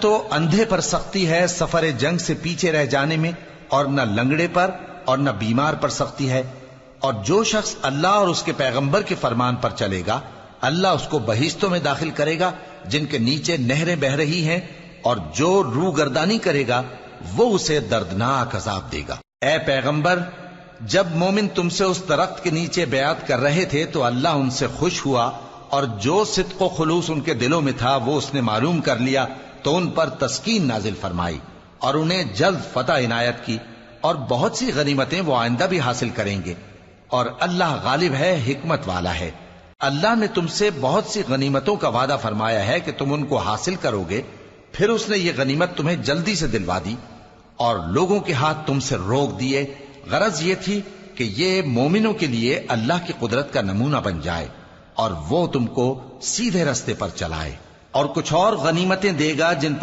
تو اندھے پر سختی ہے سفر جنگ سے پیچھے رہ جانے میں، اور نہ لنگڑے پر اور نہ بیمار پر سختی ہے، اور جو شخص اللہ اور اس کے پیغمبر کے فرمان پر چلے گا اللہ اس کو بہشتوں میں داخل کرے گا جن کے نیچے نہریں بہ رہی ہیں، اور جو روگردانی کرے گا وہ اسے دردناک عذاب دے گا۔ اے پیغمبر، جب مومن تم سے اس درخت کے نیچے بیعت کر رہے تھے تو اللہ ان سے خوش ہوا، اور جو صدق و خلوص ان کے دلوں میں تھا وہ اس نے معلوم کر لیا تو ان پر تسکین نازل فرمائی اور انہیں جلد فتح عنایت کی، اور بہت سی غنیمتیں وہ آئندہ بھی حاصل کریں گے، اور اللہ غالب ہے، حکمت والا ہے۔ اللہ نے تم سے بہت سی غنیمتوں کا وعدہ فرمایا ہے کہ تم ان کو حاصل کرو گے، پھر اس نے یہ غنیمت تمہیں جلدی سے دلوا دی اور لوگوں کے ہاتھ تم سے روک دیے۔ غرض یہ تھی کہ یہ مومنوں کے لیے اللہ کی قدرت کا نمونہ بن جائے اور وہ تم کو سیدھے رستے پر چلائے، اور کچھ اور غنیمتیں دے گا جن پر